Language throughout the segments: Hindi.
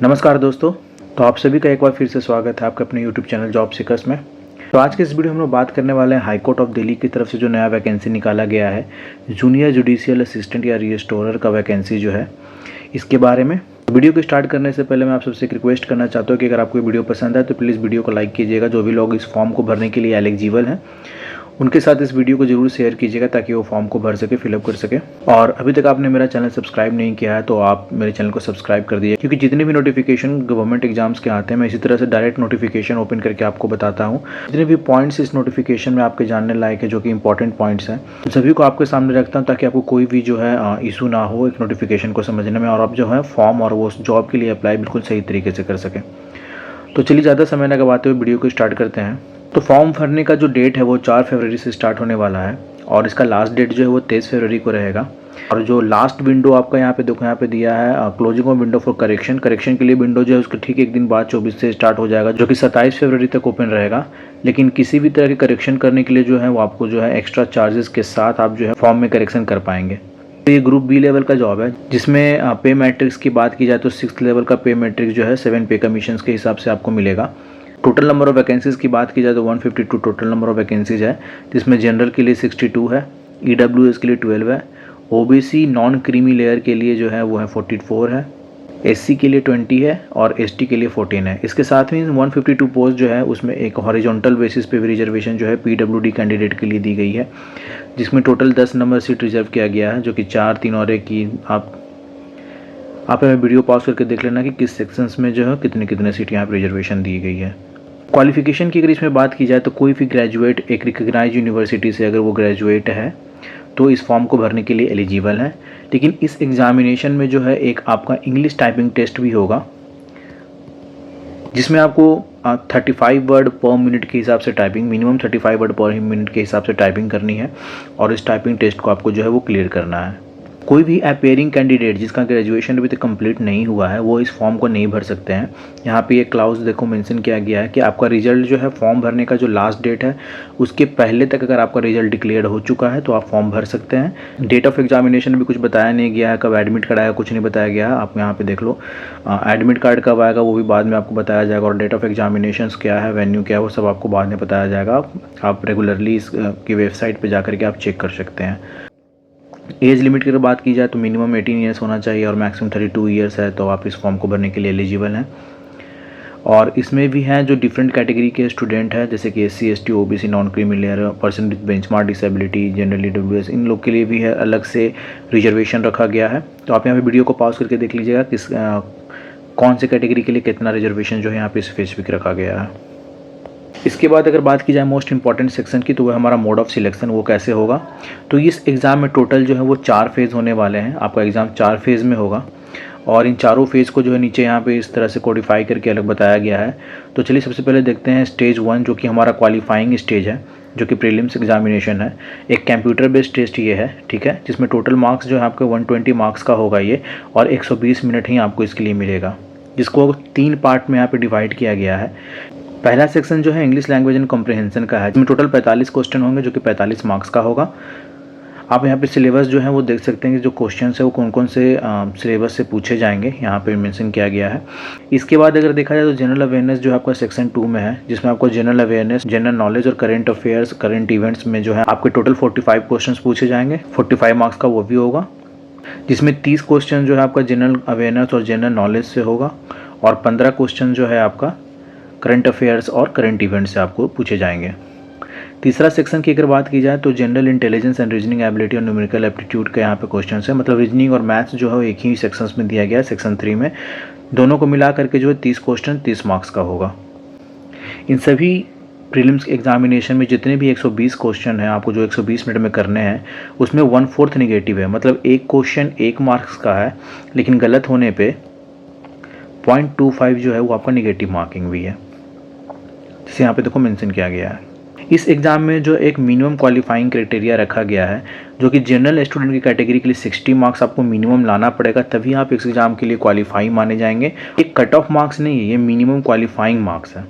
नमस्कार दोस्तों। तो आप सभी का एक बार फिर से स्वागत है आपके अपने यूट्यूब चैनल जॉब सीकर्स में। तो आज के इस वीडियो में हम लोग बात करने वाले हैं हाई कोर्ट ऑफ दिल्ली की तरफ से जो नया वैकेंसी निकाला गया है, जूनियर जुडिशियल असिस्टेंट या रजिस्ट्रार का वैकेंसी जो है, इसके बारे में। वीडियो को स्टार्ट करने से पहले मैं आप सबसे एक रिक्वेस्ट करना चाहता हूँ कि अगर आपको वीडियो पसंद है तो प्लीज़ वीडियो को लाइक कीजिएगा। जो भी लोग इस फॉर्म को भरने के लिए एलिजिबल हैं उनके साथ इस वीडियो को जरूर शेयर कीजिएगा ताकि वो फॉर्म को भर सके, फिलअप कर सके। और अभी तक आपने मेरा चैनल सब्सक्राइब नहीं किया है तो आप मेरे चैनल को सब्सक्राइब कर दीजिए, क्योंकि जितने भी नोटिफिकेशन गवर्नमेंट एग्जाम्स के आते हैं मैं इसी तरह से डायरेक्ट नोटिफिकेशन ओपन करके आपको बताता हूँ। जितने भी पॉइंट्स इस नोटिफिकेशन में आपके जानने लायक है, जो कि इंपॉर्टेंट पॉइंट्स हैं, सभी को आपके सामने रखता हूँ ताकि आपको कोई भी जो है इशू ना हो एक नोटिफिकेशन को समझने में, और आप जो है फॉर्म और वो जॉब के लिए अप्लाई बिल्कुल सही तरीके से कर सकें। तो चलिए ज़्यादा समय न गवाते हुए वीडियो को स्टार्ट करते हैं। तो फॉर्म भरने का जो डेट है वो 4 फरवरी से स्टार्ट होने वाला है और इसका लास्ट डेट जो है वो 23 फरवरी को रहेगा। और जो लास्ट विंडो आपका यहाँ पे देखो, यहाँ पे दिया है closing of window for correction के लिए विंडो जो है उसके ठीक एक दिन बाद 24 से स्टार्ट हो जाएगा, जो कि 27 फरवरी तक ओपन रहेगा। लेकिन किसी भी तरह के करेक्शन करने के लिए जो है वो आपको जो है एक्स्ट्रा चार्जेस के साथ आप जो है फॉर्म में करेक्शन कर पाएंगे। तो ये ग्रुप बी लेवल का जॉब है, जिसमें पे मैट्रिक्स की बात की जाए तो 6th लेवल का पे मैट्रिक्स जो है 7 पे कमीशन के हिसाब से आपको मिलेगा। टोटल नंबर ऑफ वैकेंसीज़ की बात की जाए तो 152 टोटल नंबर ऑफ वैकेंसीज़ है, जिसमें जनरल के लिए 62 है, EWS के लिए 12 है, OBC नॉन क्रीमी लेयर के लिए जो है वो है 44 है, SC के लिए 20 है और ST के लिए 14 है। इसके साथ में 152 पोस्ट जो है उसमें एक हॉरिजॉन्टल बेसिस पे भी रिजर्वेशन जो है PWD कैंडिडेट के लिए दी गई है, जिसमें टोटल 10 नंबर सीट रिजर्व किया गया है, जो कि 4, 3 और 1 की आप हमें वीडियो पॉज करके देख लेना कि किस सेक्शंस में जो है कितने सीट यहाँ पर रिजर्वेशन दी गई है। क्वालिफिकेशन की अगर इसमें बात की जाए तो कोई भी ग्रेजुएट एक रिकग्नाइज यूनिवर्सिटी से अगर वो ग्रेजुएट है तो इस फॉर्म को भरने के लिए एलिजिबल है। लेकिन इस एग्जामिनेशन में जो है एक आपका इंग्लिश टाइपिंग टेस्ट भी होगा, जिसमें आपको 35 वर्ड पर मिनट के हिसाब से टाइपिंग, मिनिमम 35 वर्ड पर मिनट के हिसाब से टाइपिंग करनी है और इस टाइपिंग टेस्ट को आपको जो है वो क्लियर करना है। कोई भी अपेयरिंग कैंडिडेट जिसका ग्रेजुएशन अभी तक कंप्लीट नहीं हुआ है वो इस फॉर्म को नहीं भर सकते हैं। यहाँ पे एक क्लाउज देखो मेंशन किया गया है कि आपका रिजल्ट जो है फॉर्म भरने का जो लास्ट डेट है उसके पहले तक अगर आपका रिजल्ट डिक्लेयर हो चुका है तो आप फॉर्म भर सकते हैं। डेट ऑफ एग्जामिनेशन भी कुछ बताया नहीं गया है, कब एडमिट कार्ड आएगा कुछ नहीं बताया गया है। आप यहाँ पे देख लो, एडमिट कार्ड कब आएगा वो भी बाद में आपको बताया जाएगा, और डेट ऑफ एग्जामिनेशन क्या है, वेन्यू क्या है, वो सब आपको बाद में बताया जाएगा। आप रेगुलरली इसकी वेबसाइट पर जा करके आप चेक कर सकते हैं। एज लिमिट की अगर बात की जाए तो मिनिमम 18 ईयर्स होना चाहिए और मैक्सिमम 32 ईयर्स है, तो आप इस फॉर्म को भरने के लिए एलिजिबल हैं। और इसमें भी हैं जो डिफरेंट कैटेगरी के स्टूडेंट हैं, जैसे कि SC ST OBC non creamy layer, person with benchmark disability, general EWS, इन लोग के लिए भी है अलग से रिजर्वेशन रखा गया है। तो आप यहाँ पे वीडियो को पॉज करके देख लीजिएगा किस कौन से कैटेगरी के लिए कितना रिजर्वेशन जो है यहाँ पे स्पेसिफिक रखा गया है। इसके बाद अगर बात की जाए मोस्ट इंपॉर्टेंट सेक्शन की, तो वह हमारा मोड ऑफ सिलेक्शन वो कैसे होगा। तो इस एग्ज़ाम में टोटल जो है वो 4 फेज़ होने वाले हैं। आपका एग्ज़ाम 4 फेज़ में होगा और इन चारों फेज़ को जो है नीचे यहाँ पे इस तरह से कोडिफाई करके अलग बताया गया है। तो चलिए सबसे पहले देखते हैं स्टेज 1, जो कि हमारा क्वालिफाइंग स्टेज है, जो कि प्रीलिम्स एग्जामिनेशन है। एक कंप्यूटर बेस्ड टेस्ट ये है, ठीक है, जिसमें टोटल मार्क्स जो है आपके 120 मार्क्स का होगा ये, और 120 मिनट ही आपको इसके लिए मिलेगा, जिसको 3 पार्ट में यहाँ पे डिवाइड किया गया है। पहला सेक्शन जो है इंग्लिश लैंग्वेज एंड कॉम्प्रिहेंशन का है, जिसमें टोटल 45 क्वेश्चन होंगे, जो कि 45 मार्क्स का होगा। आप यहाँ पे सिलेबस जो है वो देख सकते हैं कि जो क्वेश्चन है वो कौन कौन से सिलेबस से पूछे जाएंगे, यहाँ पे मेंशन किया गया है। इसके बाद अगर देखा जाए तो जनरल अवेयरनेस जो आपका सेक्शन 2 में है, जिसमें आपको जनरल अवेयरनेस, जनरल नॉलेज और करंट अफेयर्स, करंट इवेंट्स में जो है आपके टोटल 45 क्वेश्चन पूछे जाएंगे। 45 मार्क्स का वो भी होगा, जिसमें 30 क्वेश्चन जो है आपका जनरल अवेयरनेस और जनरल नॉलेज से होगा, और 15 क्वेश्चन जो है आपका करंट अफेयर्स और करंट इवेंट से आपको पूछे जाएंगे। तीसरा सेक्शन की अगर बात की जाए तो general intelligence and reasoning ability और न्यूमेरिकल एप्टीट्यूड का यहाँ पे क्वेश्चन है, मतलब रीजनिंग और मैथ्स जो है एक ही सेक्शंस में दिया गया है, सेक्शन 3 में। दोनों को मिला करके जो है 30 क्वेश्चन 30 मार्क्स का होगा। इन सभी प्रीलिम्स एग्जामिनेशन में जितने भी 120 क्वेश्चन हैं आपको जो 120 मिनट में करने हैं, उसमें 1/4 नेगेटिव है, मतलब एक क्वेश्चन 1 मार्क्स का है, लेकिन गलत होने पर 0.25 जो है वो आपका नेगेटिव मार्किंग भी है, जिसे यहाँ पे देखो मेंशन किया गया है। इस एग्ज़ाम में जो एक मिनिमम क्वालिफाइंग क्राइटेरिया रखा गया है, जो कि जनरल स्टूडेंट की कैटेगरी के लिए 60 मार्क्स आपको मिनिमम लाना पड़ेगा, तभी आप इस एग्ज़ाम के लिए क्वालिफाई माने जाएंगे। एक कट ऑफ मार्क्स नहीं है, ये मिनिमम क्वालिफाइंग मार्क्स है।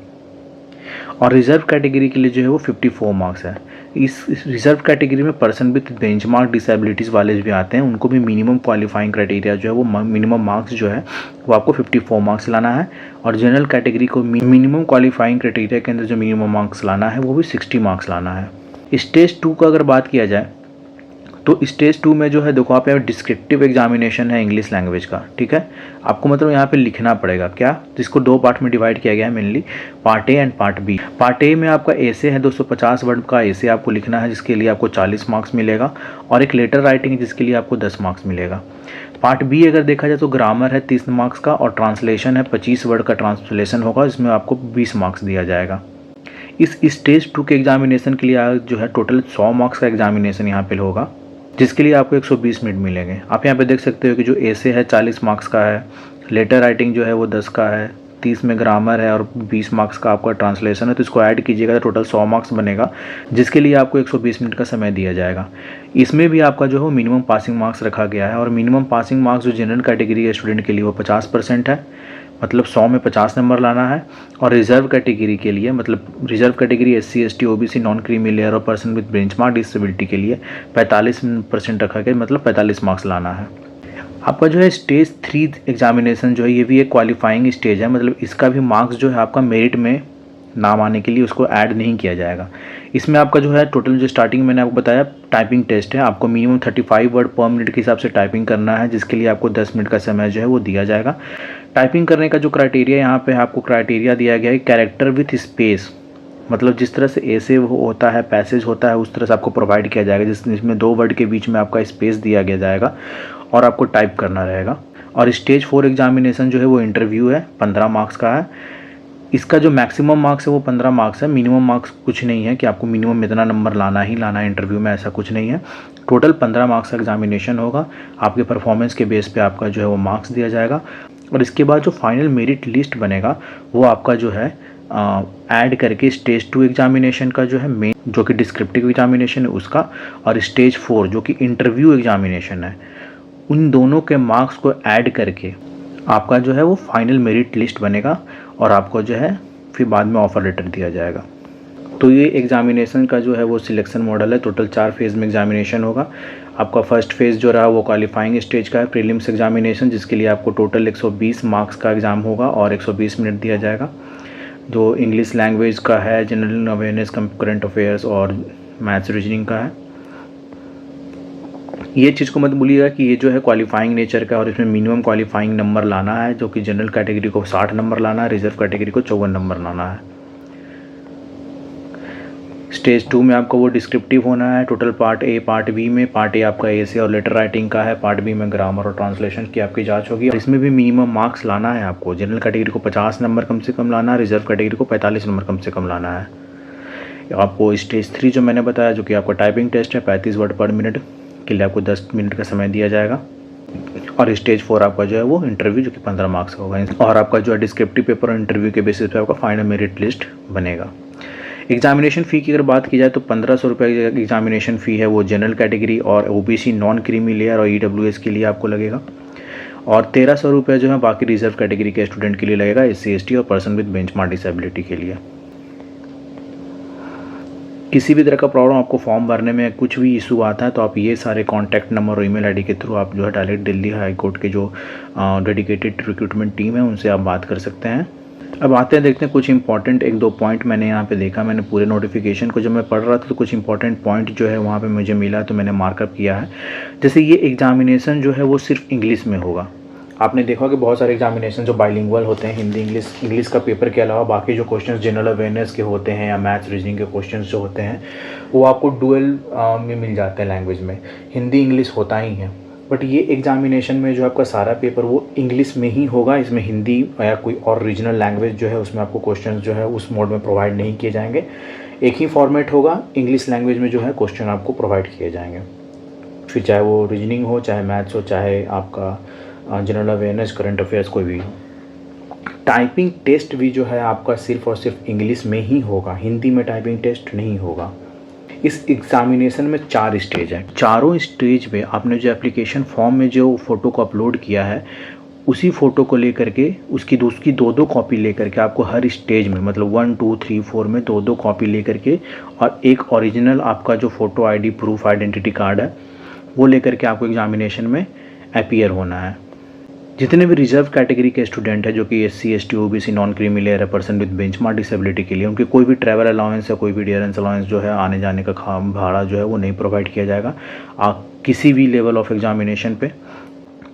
और रिजर्व कैटेगरी के लिए जो है वो 54 मार्क्स है। इस रिजर्व कैटेगरी में पर्सन विथ बेंचमार्क डिसेबिलिटीज़ वाले भी आते हैं, उनको भी मिनिमम क्वालिफाइंग क्राइटेरिया जो है वो मिनिमम मार्क्स जो है वो आपको 54 मार्क्स लाना है। और जनरल कैटेगरी को मिनिमम क्वालिफाइंग क्राइटेरिया के अंदर जो मिनिमम मार्क्स लाना है वो भी 60 मार्क्स लाना है। स्टेज 2 का अगर बात किया जाए तो स्टेज 2 में जो है देखो आप यहाँ डिस्क्रिप्टिव एग्जामिनेशन है इंग्लिश लैंग्वेज का, ठीक है। आपको मतलब यहाँ पे लिखना पड़ेगा क्या, जिसको 2 पार्ट में डिवाइड किया गया है mainly, part A and part B. Part A में आपका ऐसे है 250 वर्ड का ऐसे आपको लिखना है, जिसके लिए आपको 40 मार्क्स मिलेगा, और एक लेटर राइटिंग जिसके लिए आपको 10 मार्क्स मिलेगा। पार्ट बी अगर देखा जाए तो ग्रामर है 30 मार्क्स का, और ट्रांसलेशन है 25 वर्ड का ट्रांसलेशन होगा, जिसमें आपको 20 मार्क्स दिया जाएगा। इस स्टेज 2 के एग्जामिनेशन के लिए जो है टोटल 100 मार्क्स का एग्जामिनेशन यहाँ पे होगा, जिसके लिए आपको 120 मिनट मिलेंगे। आप यहाँ पे देख सकते हो कि जो ऐसे है 40 मार्क्स का है, लेटर राइटिंग जो है वो 10 का है, 30 में ग्रामर है और 20 मार्क्स का आपका ट्रांसलेशन है, तो इसको ऐड कीजिएगा तो टोटल 100 मार्क्स बनेगा, जिसके लिए आपको 120 मिनट का समय दिया जाएगा। इसमें भी आपका जो है मिनिमम पासिंग मार्क्स रखा गया है, और मिनिमम पासिंग मार्क्स जो जनरल कैटेगरी के स्टूडेंट के लिए वो 50% है, मतलब 100 में 50 नंबर लाना है। और रिजर्व कैटेगरी के लिए, मतलब reserve category SC ST OBC non creamy layer और पर्सन विद बेंचमार्क डिसेबिलिटी के लिए 45% रखा गया, मतलब 45 मार्क्स लाना है। आपका जो है स्टेज 3 एग्जामिनेशन जो है ये भी एक क्वालिफाइंग स्टेज है, मतलब इसका भी मार्क्स जो है आपका मेरिट में नाम आने के लिए उसको ऐड नहीं किया जाएगा। इसमें आपका जो है टोटल जो स्टार्टिंग मैंने आपको बताया टाइपिंग टेस्ट है, आपको मिनिमम 35 वर्ड पर मिनट के हिसाब से टाइपिंग करना है, जिसके लिए आपको 10 मिनट का समय जो है वो दिया जाएगा। टाइपिंग करने का जो क्राइटेरिया यहाँ पे आपको क्राइटेरिया दिया गया है कैरेक्टर विथ स्पेस, मतलब जिस तरह से ऐसे होता है पैसेज होता है उस तरह से आपको प्रोवाइड किया जाएगा, जिसमें 2 वर्ड के बीच में आपका स्पेस दिया गया जाएगा और आपको टाइप करना रहेगा। और स्टेज 4 एग्जामिनेशन जो है वो इंटरव्यू है, 15 मार्क्स का है। इसका जो मैक्सिमम मार्क्स है वो 15 मार्क्स है, मिनिमम मार्क्स कुछ नहीं है कि आपको मिनिमम इतना नंबर लाना ही लाना है इंटरव्यू में, ऐसा कुछ नहीं है। टोटल 15 मार्क्स का एग्जामिनेशन होगा, आपके परफॉर्मेंस के बेस पे आपका जो है वो मार्क्स दिया जाएगा। और इसके बाद जो फाइनल मेरिट लिस्ट बनेगा वो आपका जो है ऐड करके स्टेज 2 एग्जामिनेशन का जो है मेन जो कि डिस्क्रिप्टिव एग्जामिनेशन है उसका, और स्टेज 4 जो कि इंटरव्यू एग्जामिनेशन है, उन दोनों के मार्क्स को ऐड करके आपका जो है वो फाइनल मेरिट लिस्ट बनेगा, और आपको जो है फिर बाद में ऑफ़र लेटर दिया जाएगा। तो ये एग्जामिनेशन का जो है वो सिलेक्शन मॉडल है। टोटल 4 फेज़ में एग्जामिनेशन होगा। आपका फर्स्ट फेज़ जो रहा वो क्वालिफाइंग स्टेज का है, प्रीलिम्स एग्जामिनेशन, जिसके लिए आपको टोटल 120 मार्क्स का एग्ज़ाम होगा और 120 मिनट दिया जाएगा। जो इंग्लिश लैंग्वेज का है, जनरल अवेयरनेस, करंट अफेयर्स और मैथ्स रीजनिंग का है। ये चीज़ को मत भूलिएगा कि ये जो है क्वालिफाइंग नेचर का, और इसमें मिनिमम क्वालिफाइंग नंबर लाना है, जो कि जनरल कैटेगरी को 60 नंबर लाना है, रिजर्व कैटेगरी को 54 नंबर लाना है। स्टेज 2 में आपको वो डिस्क्रिप्टिव होना है। Total part A part B में, पार्ट ए आपका ऐसे और लेटर राइटिंग का है, पार्ट बी में ग्रामर और ट्रांसलेशन की आपकी जांच होगी। और इसमें भी मिनिमम मार्क्स लाना है आपको। जनरल कैटेगरी को 50 नंबर कम से कम लाना है, रिजर्व कैटेगरी को 45 नंबर कम से कम लाना है। आपको स्टेज 3 जो मैंने बताया, जो कि आपका टाइपिंग टेस्ट है, 35 वर्ड पर मिनट के लिए आपको 10 मिनट का समय दिया जाएगा। और स्टेज 4 आपका जो है वो इंटरव्यू, जो कि 15 मार्क्स का होगा। और आपका जो है डिस्क्रिप्टिव पेपर और इंटरव्यू के बेसिस पे आपका फाइनल मेरिट लिस्ट बनेगा। एग्जामिनेशन फ़ी की अगर बात की जाए तो 1500 रुपये एग्जामिनेशन फ़ी है, वो जनरल कैटेगरी और OBC नॉन क्रीमी लेयर और EWS के लिए आपको लगेगा। और 1300 रुपये जो है बाकी रिजर्व कैटेगरी के स्टूडेंट के लिए लगेगा, SC ST और पर्सन विद बेंचमार्क डिसेबिलिटी के लिए। किसी भी तरह का प्रॉब्लम आपको फॉर्म भरने में कुछ भी इशू आता है तो आप ये सारे कॉन्टैक्ट नंबर और ईमेल आईडी के थ्रू आप जो है डायरेक्ट दिल्ली हाई कोर्ट के जो डेडिकेटेड रिक्रूटमेंट टीम है उनसे आप बात कर सकते हैं। अब आते हैं, देखते हैं कुछ इंपॉर्टेंट 1-2 पॉइंट मैंने यहाँ पे देखा। मैंने पूरे नोटिफिकेशन को जब मैं पढ़ रहा था तो कुछ इंपॉर्टेंट पॉइंट जो है वहाँ पे मुझे मिला, तो मैंने मार्कअप किया है। जैसे ये एग्जामिनेशन जो है वो सिर्फ इंग्लिश में होगा। आपने देखा कि बहुत सारे एग्जामिनेशन जो बाइलिंगुअल होते हैं, हिंदी इंग्लिश का पेपर के अलावा बाकी जो क्वेश्चंस जनरल अवेयरनेस के होते हैं या मैथ्स रीजनिंग के क्वेश्चंस जो होते हैं वो आपको डुअल में मिल जाते हैं लैंग्वेज में, हिंदी इंग्लिश होता ही है। बट ये एग्जामिनेशन में जो आपका सारा पेपर वो इंग्लिश में ही होगा। इसमें हिंदी या कोई और रीजनल लैंग्वेज जो है उसमें आपको क्वेश्चन जो है उस मोड में प्रोवाइड नहीं किए जाएंगे। एक ही फॉर्मेट होगा, इंग्लिश लैंग्वेज में जो है क्वेश्चन आपको प्रोवाइड किए जाएंगे, फिर चाहे वो रीजनिंग हो, चाहे मैथ्स हो, चाहे आपका जनरल अवेयरनेस, करंट अफेयर्स कोई भी हो। टाइपिंग टेस्ट भी जो है आपका सिर्फ और सिर्फ इंग्लिश में ही होगा, हिंदी में टाइपिंग टेस्ट नहीं होगा। इस एग्जामिनेशन में 4 स्टेज है। चारों स्टेज में आपने जो एप्लीकेशन फॉर्म में जो फ़ोटो को अपलोड किया है उसी फ़ोटो को लेकर के उसकी दो दो कॉपी लेकर के आपको हर स्टेज में, मतलब 1 2 3 4 में दो दो कॉपी लेकर के और एक ओरिजिनल आपका जो photo ID proof identity card है वो लेकर के आपको एग्जामिनेशन में अपीयर होना है। जितने भी रिजर्व कैटेगरी के स्टूडेंट हैं जो कि SC ST OBC non creamy layer है, पर्सन विद बेंचमार्क डिसेबिलिटी के लिए, उनके कोई भी ट्रैवल अलाउंस या कोई भी डियरेंस अलाउंस जो है आने जाने का भाड़ा जो है वो नहीं प्रोवाइड किया जाएगा। आप किसी भी लेवल ऑफ एग्जामिनेशन पे,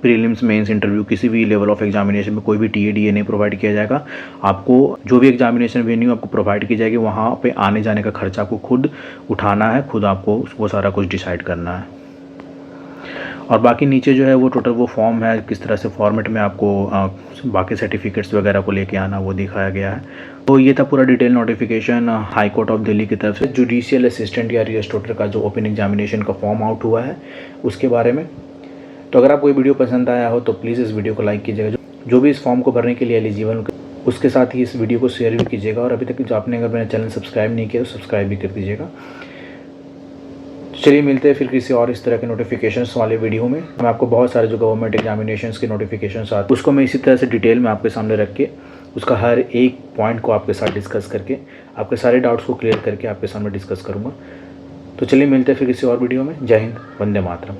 प्रीलिम्स मेंस इंटरव्यू, किसी भी लेवल ऑफ एग्जामिनेशन में कोई भी TA DA नहीं प्रोवाइड किया जाएगा। आपको जो भी एग्जामिनेशन वेन्यू आपको प्रोवाइड की जाएगी वहाँ पे आने जाने का खर्चा आपको खुद उठाना है, खुद आपको वो सारा कुछ डिसाइड करना है। और बाकी नीचे जो है वो टोटल वो फॉर्म है, किस तरह से फॉर्मेट में आपको बाकी सर्टिफिकेट्स वगैरह को लेके आना वो दिखाया गया है। तो ये था पूरा detail notification high court of Delhi की तरफ से जुडिशियल असिस्टेंट या रजिस्ट्रार का जो ओपन एग्जामिनेशन का फॉर्म आउट हुआ है उसके बारे में। तो अगर आपको ये वीडियो पसंद आया हो तो प्लीज़ इस वीडियो को लाइक कीजिएगा, जो भी इस फॉर्म को भरने के लिए एलिजिबल, उसके साथ ही इस वीडियो को शेयर भी कीजिएगा। और अभी तक जो आपने अगर मेरा चैनल सब्सक्राइब नहीं किया तो सब्सक्राइब भी कर दीजिएगा। चलिए मिलते हैं फिर किसी और इस तरह के नोटिफिकेशंस वाले वीडियो में। मैं आपको बहुत सारे जो गवर्नमेंट एग्जामिनेशंस के नोटिफिकेशंस आते हैं उसको मैं इसी तरह से डिटेल में आपके सामने रख के उसका हर एक पॉइंट को आपके साथ डिस्कस करके आपके सारे डाउट्स को क्लियर करके आपके सामने डिस्कस करूँगा। तो चलिए मिलते हैं फिर किसी और वीडियो में। जय हिंद, वंदे मातरम।